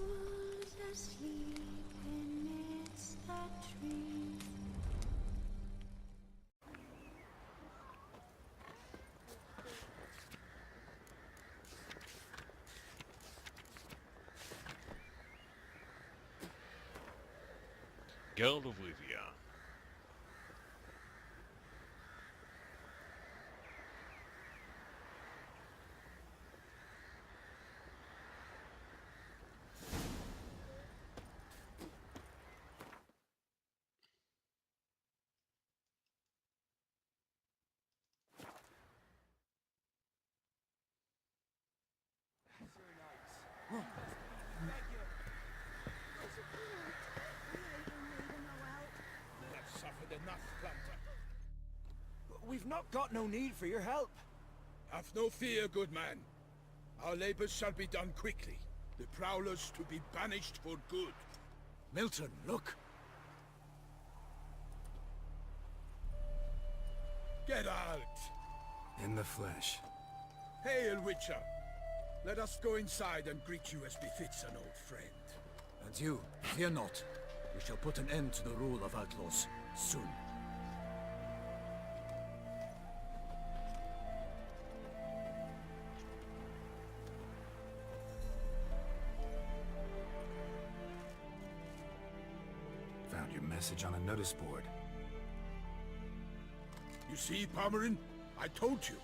Who's asleep amidst the trees? Geralt of Rivia. I've suffered enough, Planter. We've not got no need for your help. Have no fear, good man. Our labors shall be done quickly. The prowlers to be banished for good. Milton, look. Get out! In the flesh. Hail, Witcher! Let us go inside and greet you as befits an old friend. And you, fear not. We shall put an end to the rule of outlaws, soon. Found your message on a notice board. You see, Palmerin? I told you.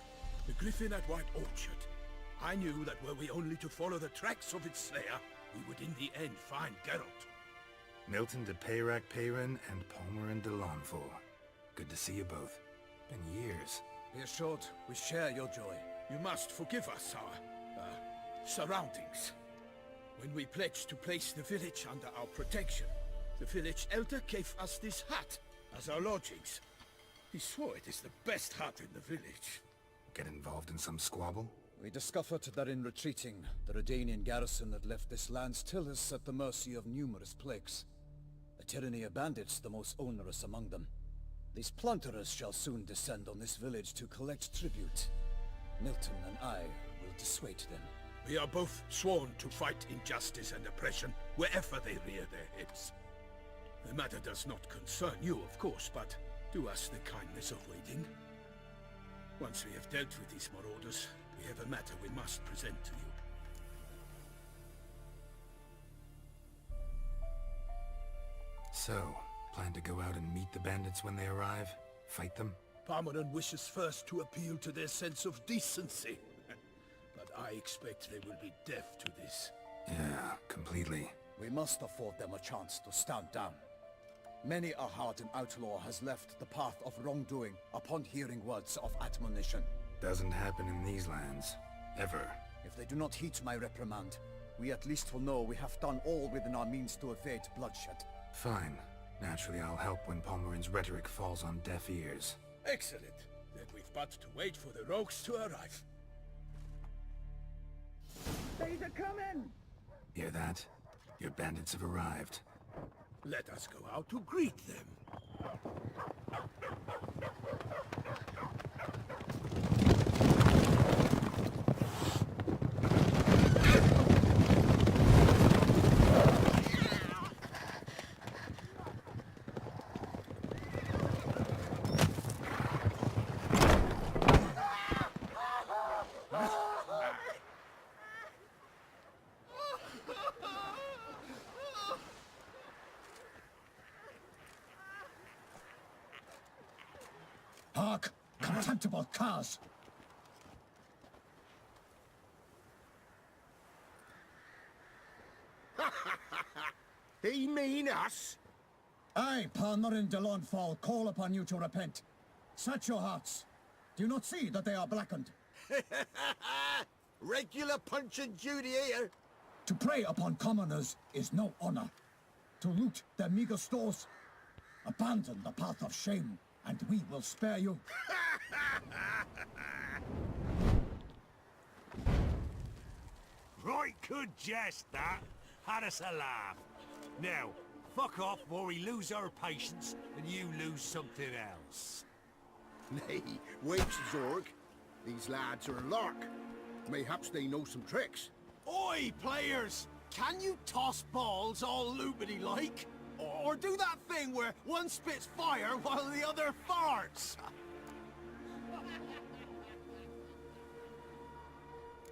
The griffin at White Orchard. I knew that were we only to follow the tracks of its slayer, we would in the end find Geralt. Milton de Peyrac-Peyrin and Palmerin de Launfal. Good to see you both. Been years. Be assured, we share your joy. You must forgive us our, surroundings. When we pledged to place the village under our protection, the village elder gave us this hut as our lodgings. He swore it is the best hut in the village. Get involved in some squabble? We discovered that in retreating, the Redanian garrison that left this land still is at the mercy of numerous plagues. A tyranny of bandits, the most onerous among them. These plunderers shall soon descend on this village to collect tribute. Milton and I will dissuade them. We are both sworn to fight injustice and oppression wherever they rear their heads. The matter does not concern you, of course, but do us the kindness of waiting. Once we have dealt with these marauders, we have a matter we must present to you. So, plan to go out and meet the bandits when they arrive? Fight them? Palmerin wishes first to appeal to their sense of decency. But I expect they will be deaf to this. Yeah, completely. We must afford them a chance to stand down. Many a hardened outlaw has left the path of wrongdoing upon hearing words of admonition. Doesn't happen in these lands. Ever. If they do not heed my reprimand, we at least will know we have done all within our means to evade bloodshed. Fine. Naturally, I'll help when Palmerin's rhetoric falls on deaf ears. Excellent. Then we've but to wait for the rogues to arrive. They's a coming! Hear that? Your bandits have arrived. Let us go out to greet them. Hark! Contemptible curs! They mean us? I, Palmerin de Launfal, call upon you to repent. Search your hearts. Do you not see that they are blackened? Regular punch and duty here. To prey upon commoners is no honor. To loot their meager stores, abandon the path of shame, and we will spare you. Right good jest, that. Had us a laugh. Now, fuck off or we lose our patience and you lose something else. Nay, wait, Zorg. These lads are a lark. Mayhaps they know some tricks. Oi, players! Can you toss balls all loopity like? Or do that thing where one spits fire while the other farts?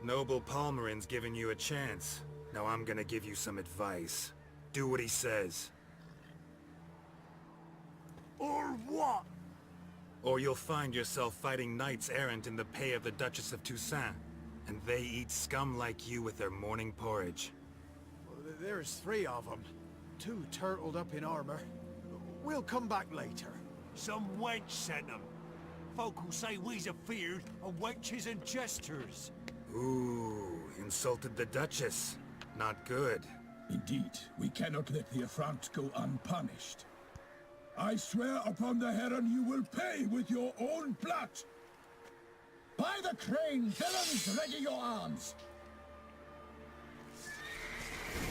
Noble Palmerin's giving you a chance. Now I'm gonna give you some advice. Do what he says. Or what? Or you'll find yourself fighting knights errant in the pay of the Duchess of Toussaint. And they eat scum like you with their morning porridge. There's 3 of them. 2 turtled up in armor. We'll come back later. Some wench sent them. Folk will say we's afeard of wenches and jesters. Ooh, insulted the Duchess. Not good. Indeed, we cannot let the affront go unpunished. I swear upon the Heron you will pay with your own blood. By the crane, villains, ready your arms.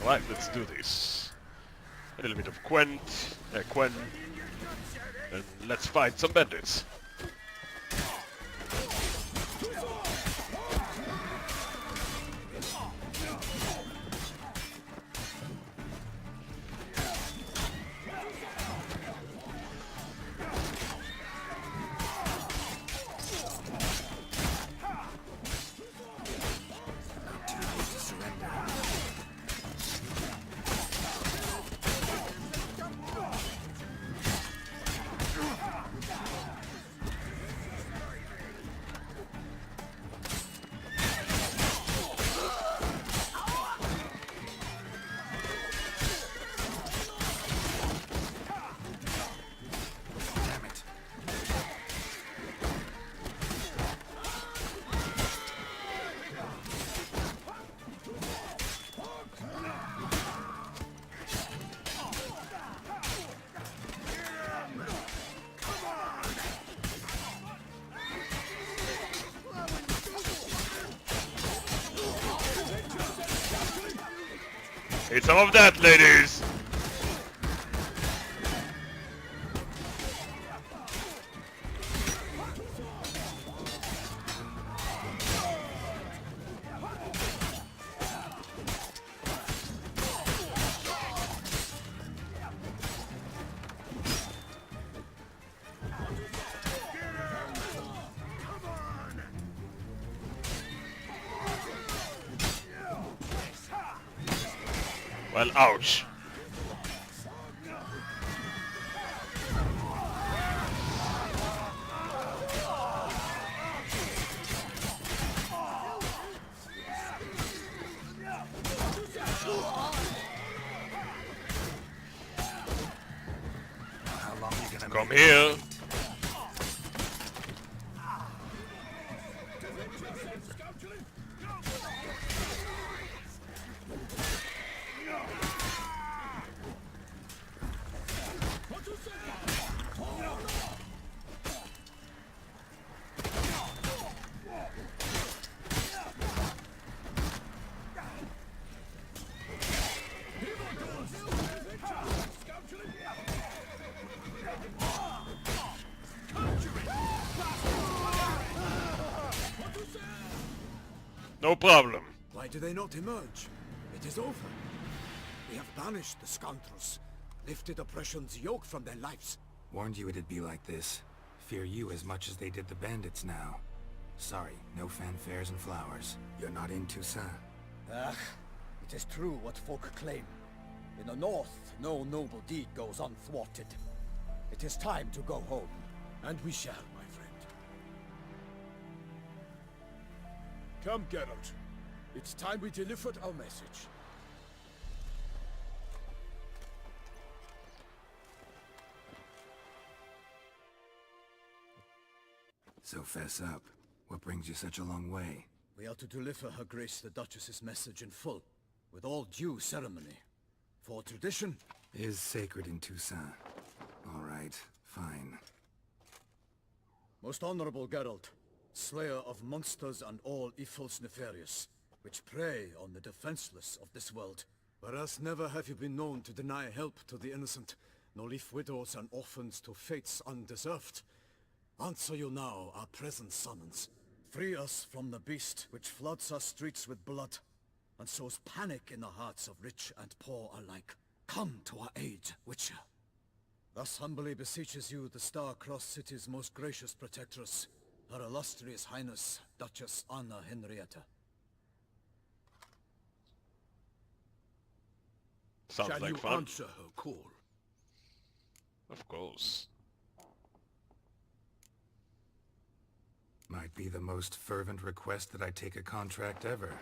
Alright, let's do this. A little bit of Quen, and let's fight some bandits. Eat some of that, ladies! Well, ouch. How long are you gonna Come make here. No problem. Why do they not emerge? It is over. We have banished the scoundrels, lifted oppression's yoke from their lives. Warned you it'd be like this. Fear you as much as they did the bandits now. Sorry, no fanfares and flowers. You're not in Toussaint. Ah, it is true what folk claim. In the north, no noble deed goes unthwarted. It is time to go home. And we shall, my friend. Come, Geralt. It's time we delivered our message. So fess up. What brings you such a long way? We are to deliver Her Grace the Duchess's message in full, with all due ceremony. For tradition Is sacred in Toussaint. All right, fine. Most honorable Geralt, slayer of monsters and all evils nefarious, which prey on the defenseless of this world. Whereas never have you been known to deny help to the innocent, nor leave widows and orphans to fates undeserved. Answer you now our present summons. Free us from the beast which floods our streets with blood, and sows panic in the hearts of rich and poor alike. Come to our aid, Witcher. Thus humbly beseeches you the Star-Crossed City's most gracious protectress, Her Illustrious Highness, Duchess Anna Henrietta. Sounds Shall like you fun. answer her call? Of course. Might be the most fervent request that I take a contract ever,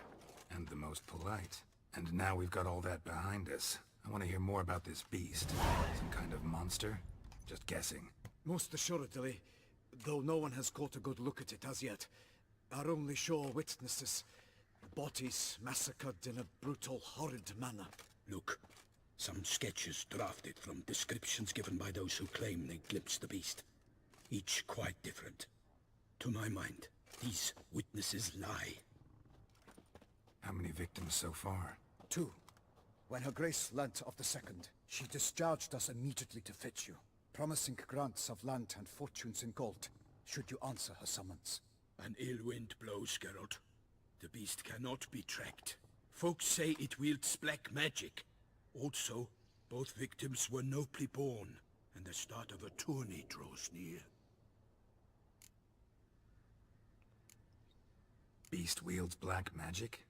and the most polite. And now we've got all that behind us. I want to hear more about this beast. Some kind of monster? Just guessing. Most assuredly, though no one has caught a good look at it as yet. Our only sure witnesses. Bodies massacred in a brutal, horrid manner. Look, some sketches drafted from descriptions given by those who claim they glimpsed the beast. Each quite different. To my mind, these witnesses lie. How many victims so far? 2. When Her Grace learnt of the second, she discharged us immediately to fetch you, promising grants of land and fortunes in gold, should you answer her summons. An ill wind blows, Geralt. The beast cannot be tracked. Folks say it wields black magic. Also, both victims were nobly born, and the start of a tourney draws near. Beast wields black magic?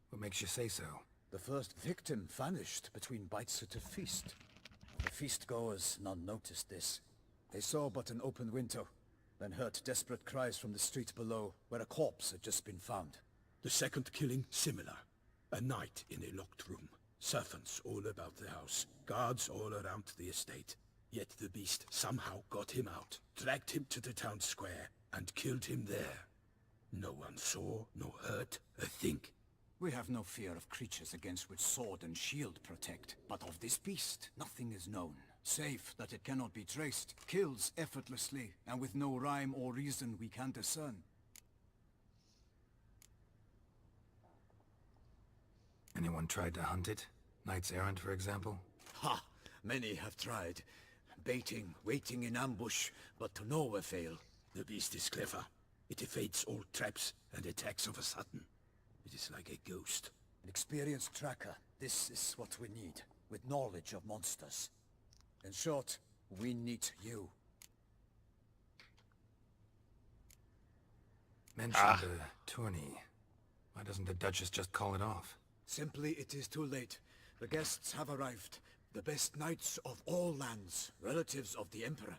What makes you say so? The first victim vanished between bites at a feast. The feast-goers none noticed this. They saw but an open window, then heard desperate cries from the street below, where a corpse had just been found. The second killing similar. A night in a locked room. Servants all about the house. Guards all around the estate. Yet the beast somehow got him out, dragged him to the town square, and killed him there. No one saw, nor heard a thing. We have no fear of creatures against which sword and shield protect, but of this beast nothing is known, save that it cannot be traced, kills effortlessly, and with no rhyme or reason we can discern. Anyone tried to hunt it? Knights errant, for example? Ha! Many have tried. Baiting, waiting in ambush, but to no avail. The beast is clever. It evades all traps and attacks of a sudden. It is like a ghost. An experienced tracker. This is what we need, with knowledge of monsters. In short, we need you. Mentioned a tourney. Why doesn't the Duchess just call it off? Simply, it is too late. The guests have arrived. The best knights of all lands, relatives of the Emperor.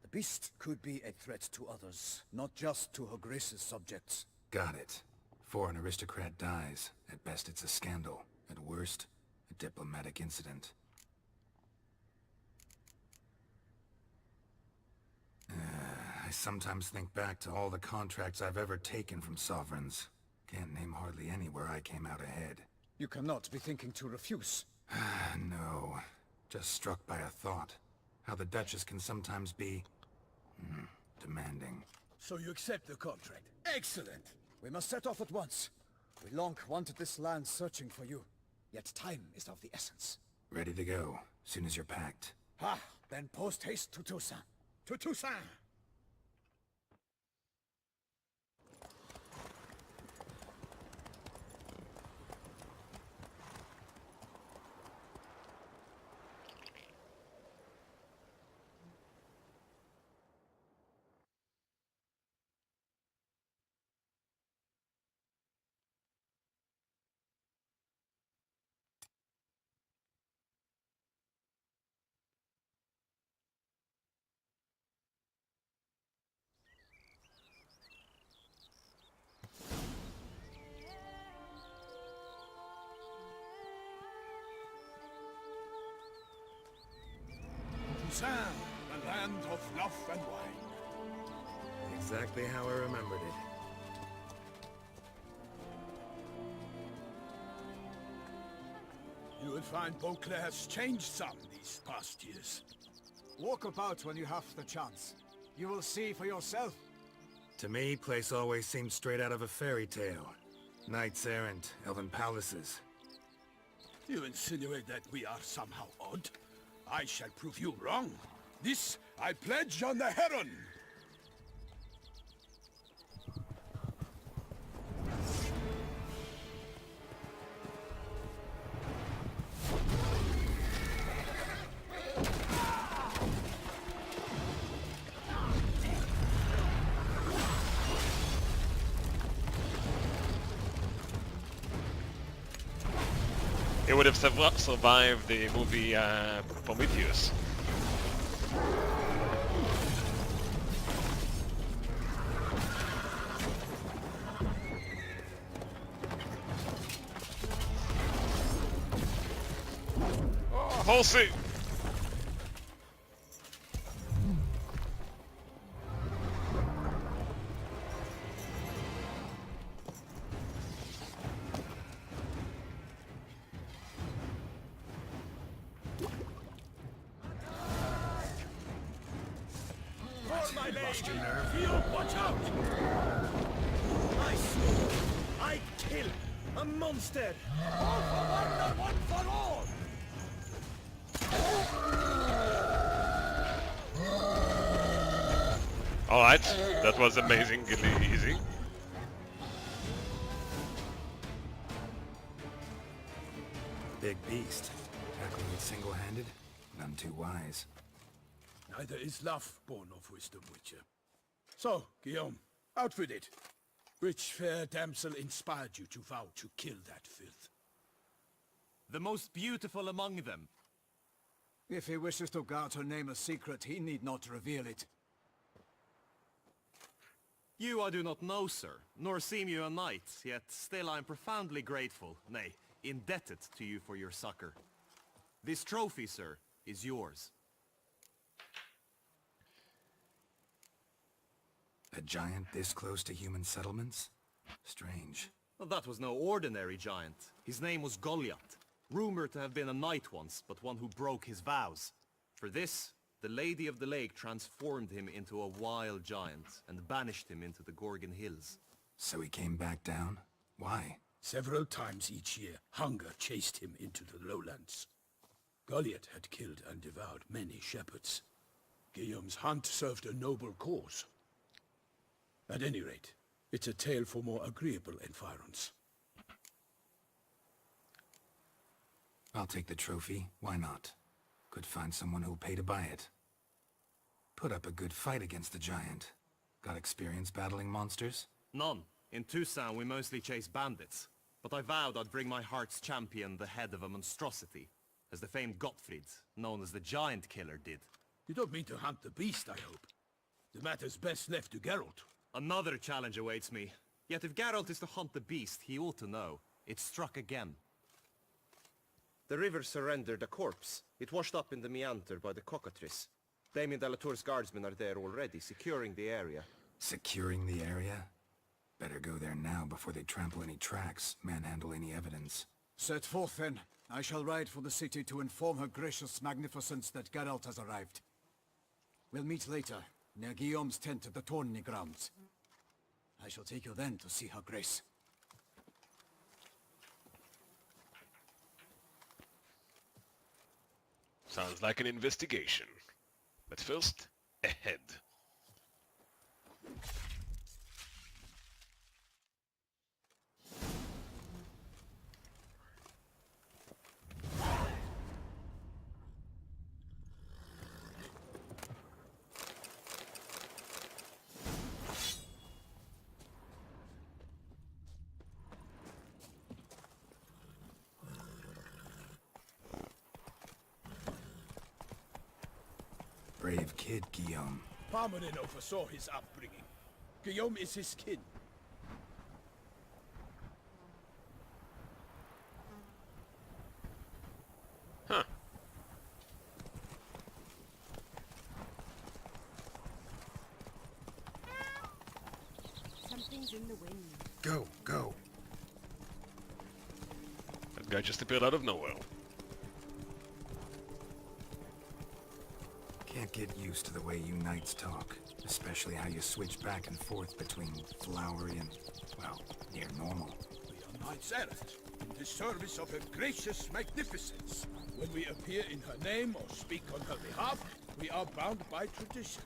The beast could be a threat to others, not just to Her Grace's subjects. Got it. Before an aristocrat dies, at best it's a scandal. At worst, a diplomatic incident. I sometimes think back to all the contracts I've ever taken from sovereigns. Can't name hardly any where I came out ahead. You cannot be thinking to refuse. No. Just struck by a thought. How the Duchess can sometimes be... demanding. So you accept the contract. Excellent! We must set off at once. We long wanted this land searching for you. Yet time is of the essence. Ready to go, soon as you're packed. Ha! Then post-haste to Toussaint. To Toussaint! Toussaint, the land of love and wine. Exactly how I remembered it. You will find Beauclair has changed some these past years. Walk about when you have the chance. You will see for yourself. To me, place always seemed straight out of a fairy tale. Knights errant, elven palaces. You insinuate that we are somehow odd? I shall prove you wrong. This I pledge on the Heron! It would have survived the movie Prometheus. Oh, Halsey! Lost your nerve? Theo, watch out! I swore I'd kill a monster! All for one and one for all! Alright, that was amazingly easy. Big beast. Tackling it single-handed? None too wise. Neither is love born of wisdom, Witcher. So, Guillaume, out with it. Which fair damsel inspired you to vow to kill that filth? The most beautiful among them. If he wishes to guard her name a secret, he need not reveal it. You I do not know, sir, nor seem you a knight, yet still I am profoundly grateful, nay, indebted to you for your succor. This trophy, sir, is yours. A giant this close to human settlements? Strange. Well, that was no ordinary giant. His name was Goliath, rumored to have been a knight once, but one who broke his vows. For this, the Lady of the Lake transformed him into a wild giant and banished him into the Gorgon Hills. So he came back down? Why? Several times each year, hunger chased him into the lowlands. Goliath had killed and devoured many shepherds. Guillaume's hunt served a noble cause. At any rate, it's a tale for more agreeable environs. I'll take the trophy. Why not? Could find someone who'll pay to buy it. Put up a good fight against the giant. Got experience battling monsters? None. In Toussaint we mostly chase bandits. But I vowed I'd bring my heart's champion the head of a monstrosity, as the famed Gottfried, known as the Giant Killer, did. You don't mean to hunt the beast, I hope. The matter's best left to Geralt. Another challenge awaits me. Yet if Geralt is to hunt the beast, he ought to know. It struck again. The river surrendered a corpse. It washed up in the meander by the cockatrice. Damien de la Tour's guardsmen are there already, securing the area. Securing the area? Better go there now before they trample any tracks, manhandle any evidence. Set forth then. I shall ride for the city to inform her gracious magnificence that Geralt has arrived. We'll meet later, near Guillaume's tent at the Tourney grounds. I shall take you then to see her grace. Sounds like an investigation. But first, ahead. Brave kid, Guillaume. Parmanin oversaw his upbringing. Guillaume is his kin. Huh. Something's in the wind. Go, go. That guy just appeared out of nowhere. Can't get used to the way you knights talk. Especially how you switch back and forth between flowery and, well, near normal. We are knights errant, in the service of her gracious magnificence. When we appear in her name or speak on her behalf, we are bound by tradition.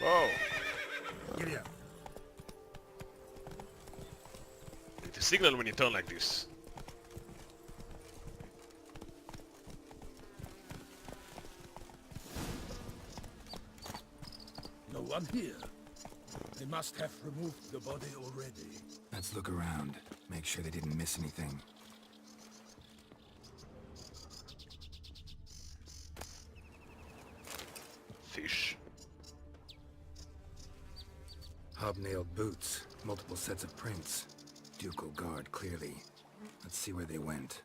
Whoa! Giddy up. Need to signal when you turn like this. No one here. They must have removed the body already. Let's look around. Make sure they didn't miss anything. Fish. Hobnailed boots. Multiple sets of prints. Ducal guard, clearly. Let's see where they went.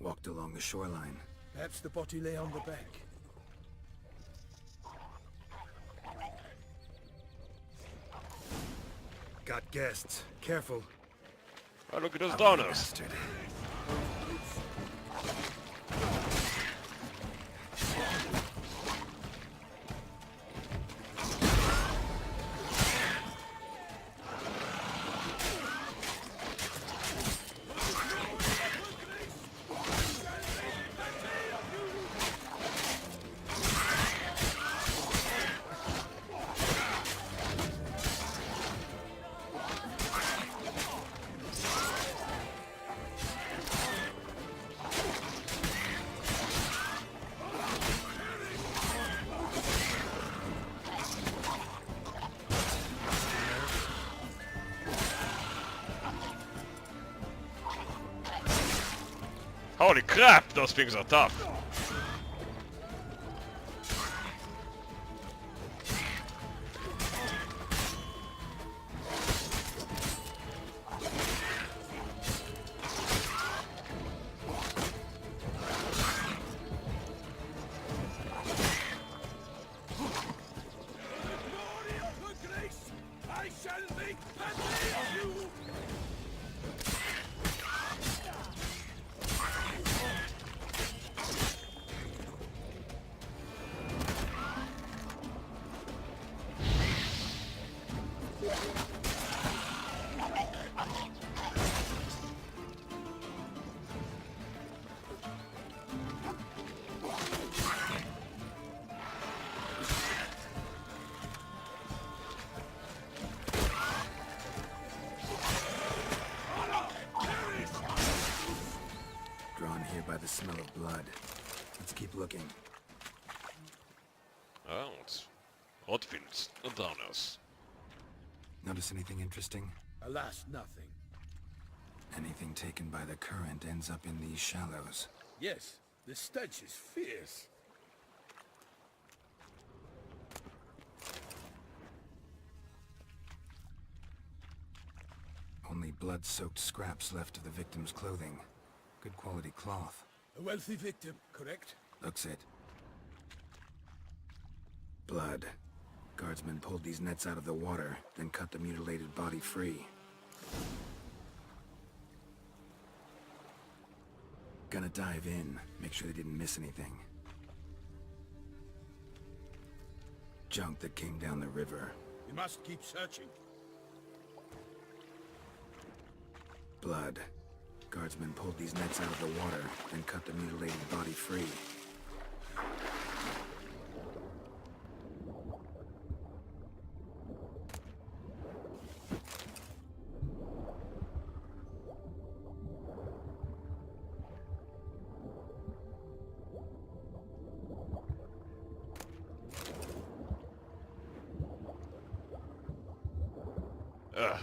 Walked along the shoreline. Perhaps the body lay on the bank. Got guests. Careful. Oh, look at those donors. Bastard. Holy crap, those things are tough. I shall make petty of you! Drawn here by the smell of blood. Let's keep looking. Oh, it's Hotfields and donors. Notice anything interesting? Alas, nothing. Anything taken by the current ends up in these shallows. Yes, the stench is fierce. Only blood-soaked scraps left of the victim's clothing. Good quality cloth. A wealthy victim, correct? Looks it. Blood. Guardsmen pulled these nets out of the water, then cut the mutilated body free. Gonna dive in, make sure they didn't miss anything. Junk that came down the river. We must keep searching. Blood. Guardsmen pulled these nets out of the water, then cut the mutilated body free.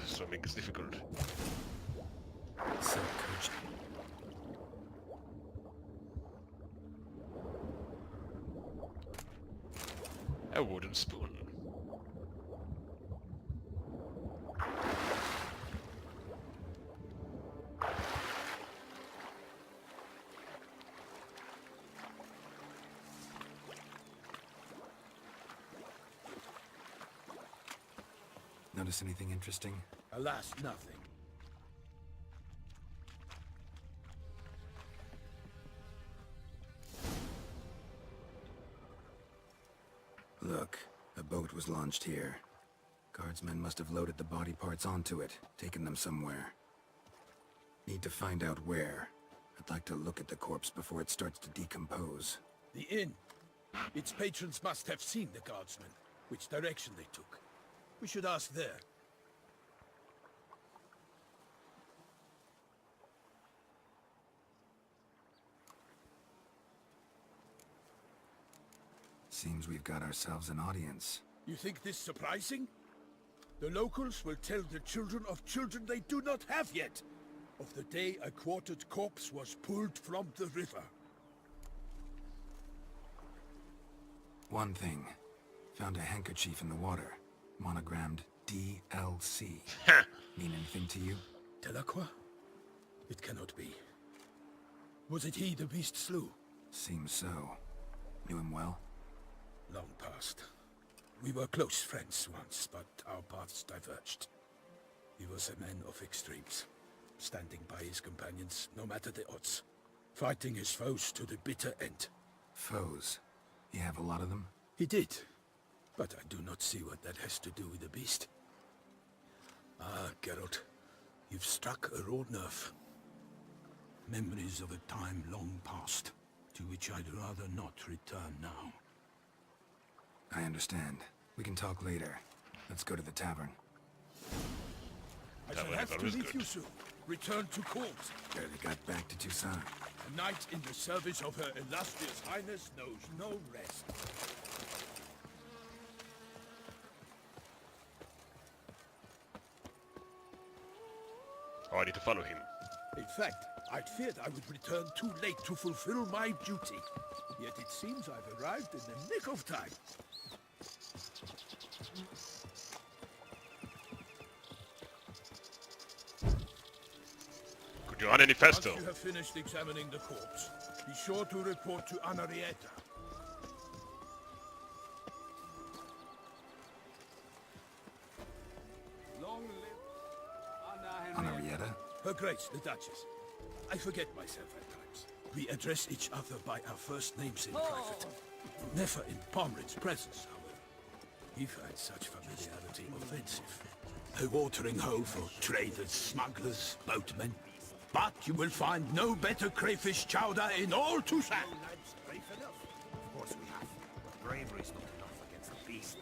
Swimming is difficult. So coach. A wooden spoon. Notice anything interesting? Alas, nothing. Look, a boat was launched here. Guardsmen must have loaded the body parts onto it, taken them somewhere. Need to find out where. I'd like to look at the corpse before it starts to decompose. The inn. Its patrons must have seen the guardsmen, which direction they took. We should ask there. Seems we've got ourselves an audience. You think this surprising? The locals will tell the children of children they do not have yet, of the day a quartered corpse was pulled from the river. One thing. Found a handkerchief in the water. Monogrammed DLC. Mean anything to you? Delacroix? It cannot be. Was it he the beast slew? Seems so. Knew him well? Long past. We were close friends once, but our paths diverged. He was a man of extremes, standing by his companions no matter the odds, fighting his foes to the bitter end. Foes? You have a lot of them? He did, but I do not see what that has to do with the beast. Ah, Geralt, you've struck a raw nerve. Memories of a time long past, to which I'd rather not return now. I understand. We can talk later. Let's go to the tavern. I shall have to leave you soon. Return to court. Barely got back to Toussaint. A knight in the service of Her Illustrious Highness knows no rest. Oh, I need to follow him. In fact, I'd feared I would return too late to fulfill my duty. Yet it seems I've arrived in the nick of time. Could you run any faster? Once you have finished examining the corpse, be sure to report to Anarietta. Long live Anna Henrietta. Anarietta? Her Grace, the Duchess. I forget myself at times. We address each other by our first names in private. Never in Pomred's presence, however. He finds such familiarity offensive. A watering hole for traders, smugglers, boatmen. But you will find no better crayfish chowder in all Toussaint. Brave enough. Of course we have. But bravery's not enough against the beast.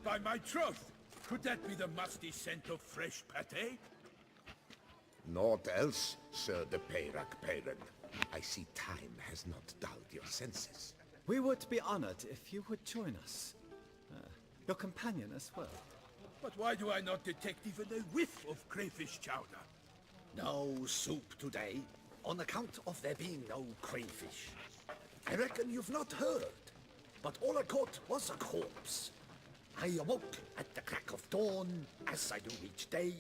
By my troth, could that be the musty scent of fresh pâté? Naught else, Sir de Peyrac Peyran. I see time has not dulled your senses. We would be honored if you would join us. Your companion as well. But why do I not detect even a whiff of crayfish chowder? No soup today, on account of there being no crayfish. I reckon you've not heard, but all I caught was a corpse. I awoke at the crack of dawn, as I do each day,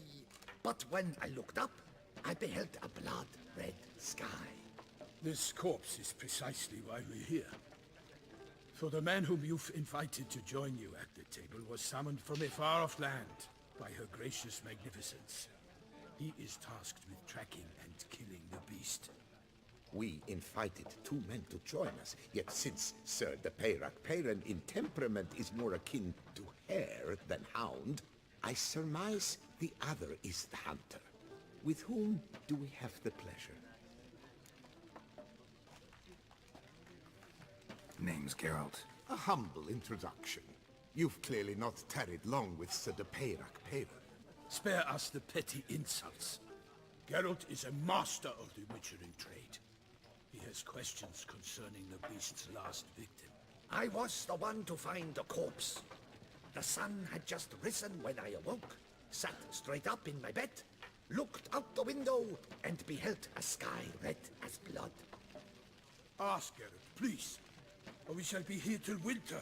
but when I looked up, I beheld a blood-red sky. This corpse is precisely why we're here. For the man whom you've invited to join you at the table was summoned from a far-off land by her gracious magnificence. He is tasked with tracking and killing the beast. We invited two men to join us, yet since Sir de Peyrac Peyran in temperament is more akin to hare than hound, I surmise the other is the hunter. With whom do we have the pleasure? Name's Geralt. A humble introduction. You've clearly not tarried long with Sir de Peyrac Peyran. Spare us the petty insults. Geralt is a master of the witchering trade. He has questions concerning the beast's last victim. I was the one to find the corpse. The sun had just risen when I awoke, sat straight up in my bed, looked out the window, and beheld a sky red as blood. Ask Geralt, please, or we shall be here till winter.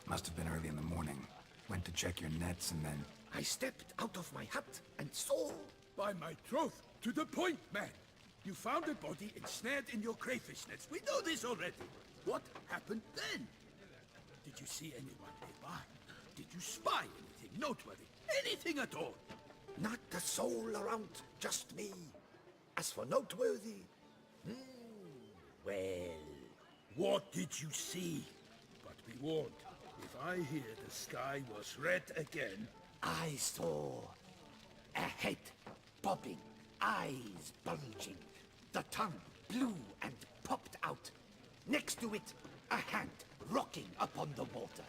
Must have been early in the morning. Went to check your nets and then... I stepped out of my hut and saw... By my troth, to the point, man. You found a body ensnared in your crayfish nets. We know this already. What happened then? Did you see anyone nearby? Did you spy anything noteworthy? Anything at all? Not a soul around, just me. As for noteworthy... well... What did you see? But be warned, if I hear the sky was red again... I saw a head bobbing, eyes bulging, the tongue blue and popped out. Next to it, a hand rocking upon the water.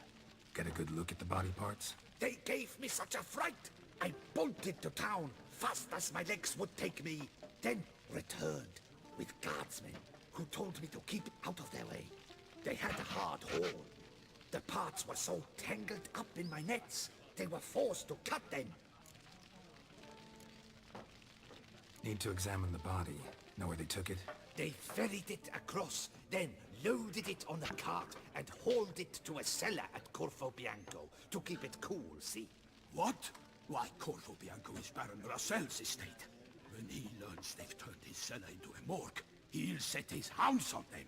Get a good look at the body parts? They gave me such a fright. I bolted to town fast as my legs would take me, then returned with guardsmen who told me to keep out of their way. They had a hard haul. The parts were so tangled up in my nets, they were forced to cut them. Need to examine the body. Know where they took it? They ferried it across, then loaded it on a cart and hauled it to a cellar at Corvo Bianco to keep it cool, see? What? Why, Corvo Bianco is Baron Rossel's estate. When he learns they've turned his cellar into a morgue, he'll set his hounds on them.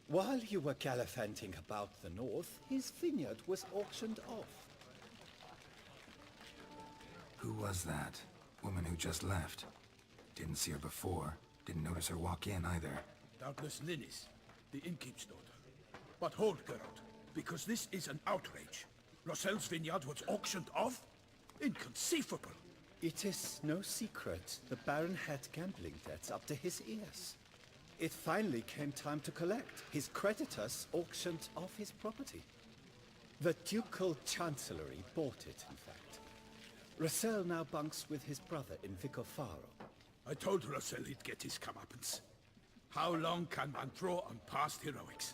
While you were gallivanting about the north, his vineyard was auctioned off. Who was that? Woman who just left. Didn't see her before. Didn't notice her walk in either. Doubtless Linnis, the innkeep's daughter. But hold, Geralt, because this is an outrage. Rossel's vineyard was auctioned off? Inconceivable! It is no secret the Baron had gambling debts up to his ears. It finally came time to collect. His creditors auctioned off his property. The Ducal Chancellery bought it, in fact. Rossel now bunks with his brother in Vicofaro. I told Rossel he'd get his comeuppance. How long can one draw on past heroics?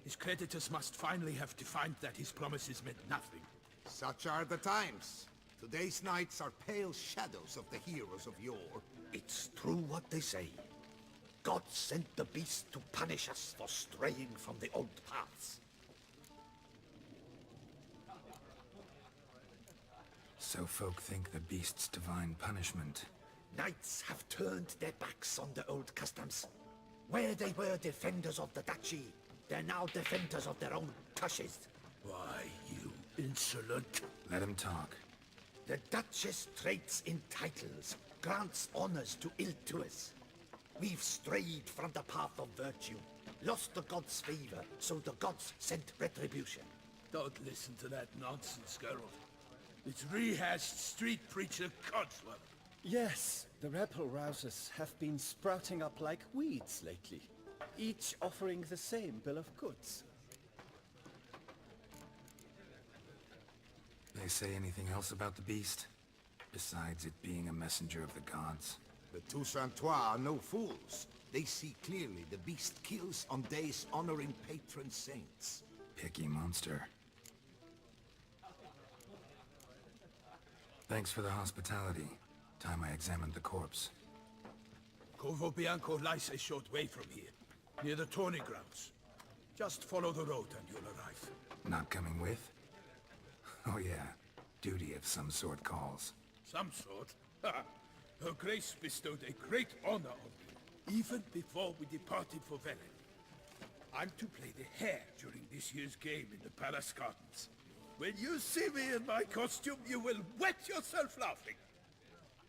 His creditors must finally have defined that his promises meant nothing. Such are the times. Today's knights are pale shadows of the heroes of yore. It's true what they say. God sent the beast to punish us for straying from the old paths. So folk think the beast's divine punishment. Knights have turned their backs on the old customs. Where they were defenders of the duchy, they're now defenders of their own tushes. Why, you insolent... Let him talk. The Duchess trades in titles, grants honors to ill-doers. We've strayed from the path of virtue, lost the gods' favor, so the gods sent retribution. Don't listen to that nonsense, Geralt. It's rehashed street preacher codswell. Yes, the rebel rousers have been sprouting up like weeds lately, each offering the same bill of goods. They say anything else about the beast? Besides it being a messenger of the gods? The Toussaintois are no fools. They see clearly the beast kills on days honoring patron saints. Picky monster. Thanks for the hospitality. Time I examined the corpse. Corvo Bianco lies a short way from here, near the tourney grounds. Just follow the road and you'll arrive. Not coming with? Oh yeah, duty of some sort calls. Some sort? Ha! Her Grace bestowed a great honor on me, even before we departed for Velen. I'm to play the hare during this year's game in the palace gardens. When you see me in my costume, you will wet yourself laughing.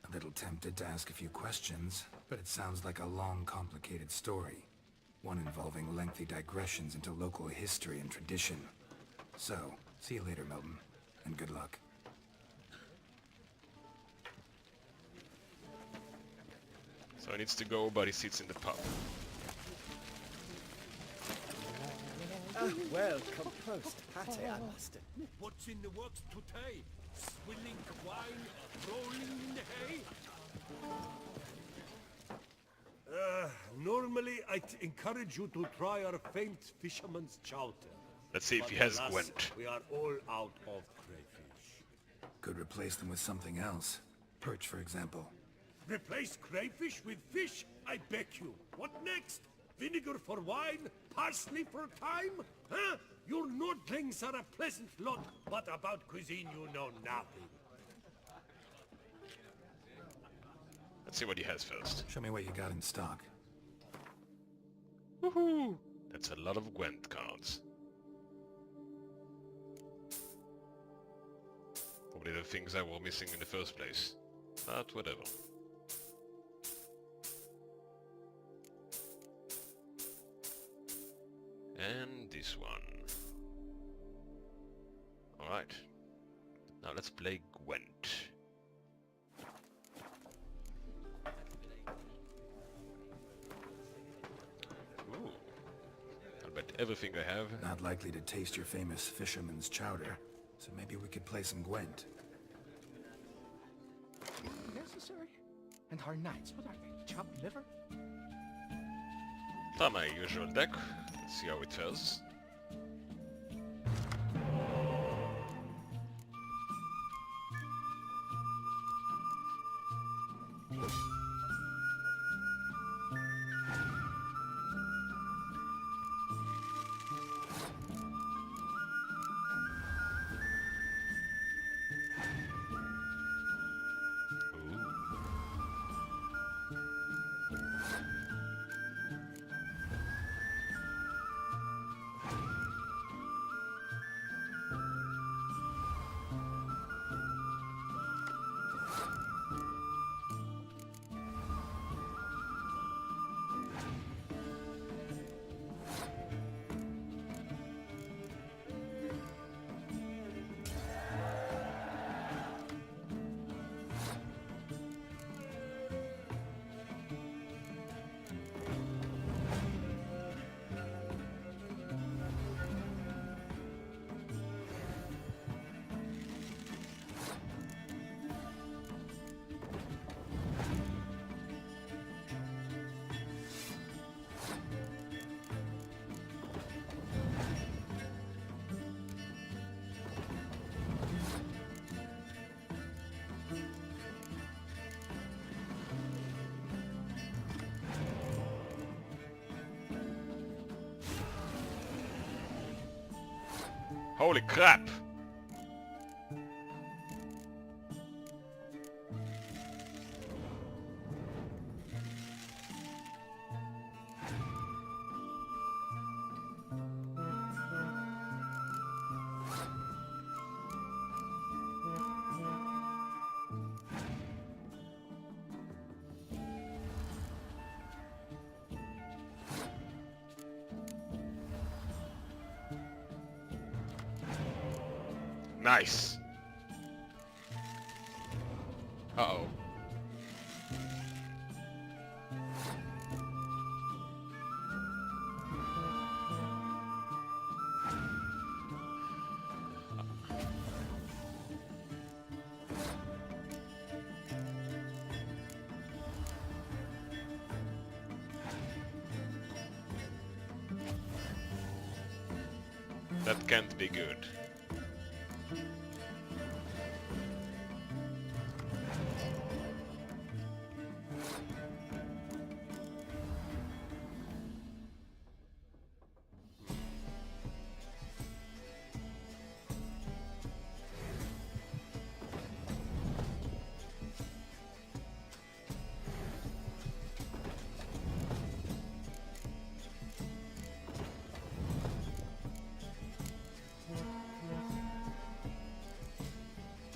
A little tempted to ask a few questions, but it sounds like a long, complicated story. One involving lengthy digressions into local history and tradition. So, see you later, Milton, and good luck. So he needs to go, but he sits in the pub. Well composed pate, I must admit. What's in the works today? Swilling wine, rolling in the hay? Normally I'd encourage you to try our famed fisherman's chowder. Let's see if But he has alas, Gwent. We are all out of crayfish. Could replace them with something else. Perch, for example. Replace crayfish with fish? I beg you. What next? Vinegar for wine? Parsley for thyme? Huh? Your Nordlings are a pleasant lot, but about cuisine you know nothing. Let's see what he has first. Show me what you got in stock. Woohoo! That's a lot of Gwent cards. Probably the things I were missing in the first place. But whatever. And this one. Alright. Now let's play Gwent. Ooh. I'll bet everything I have. Not likely to taste your famous fisherman's chowder, so maybe we could play some Gwent. Necessary? And our knights, what are they? Chopped liver? Try my usual deck. Let's see how it fares. Holy crap! Nice. Uh-oh. That can't be good.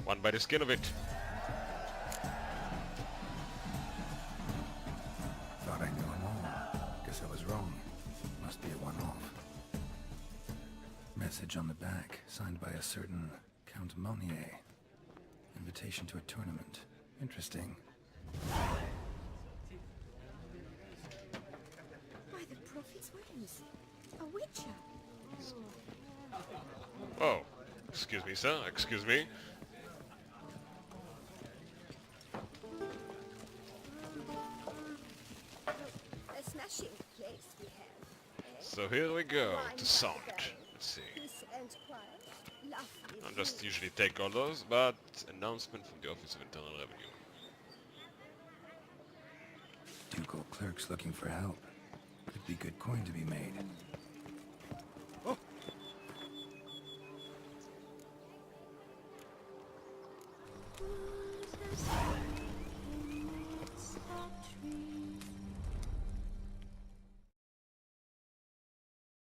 One by the skin of it. Thought I knew them all. Guess I was wrong. Must be a one-off. Message on the back, signed by a certain Count Monnier. Invitation to a tournament. Interesting. By the prophet's wings. A witcher. Oh, excuse me, sir. Excuse me. A smashing place we have. So here we go, Toussaint. Let's see. Peace and quiet. Lovely. I'll just usually take all those, but announcement from the Office of Internal Revenue. Ducal clerks looking for help. Could be good coin to be made.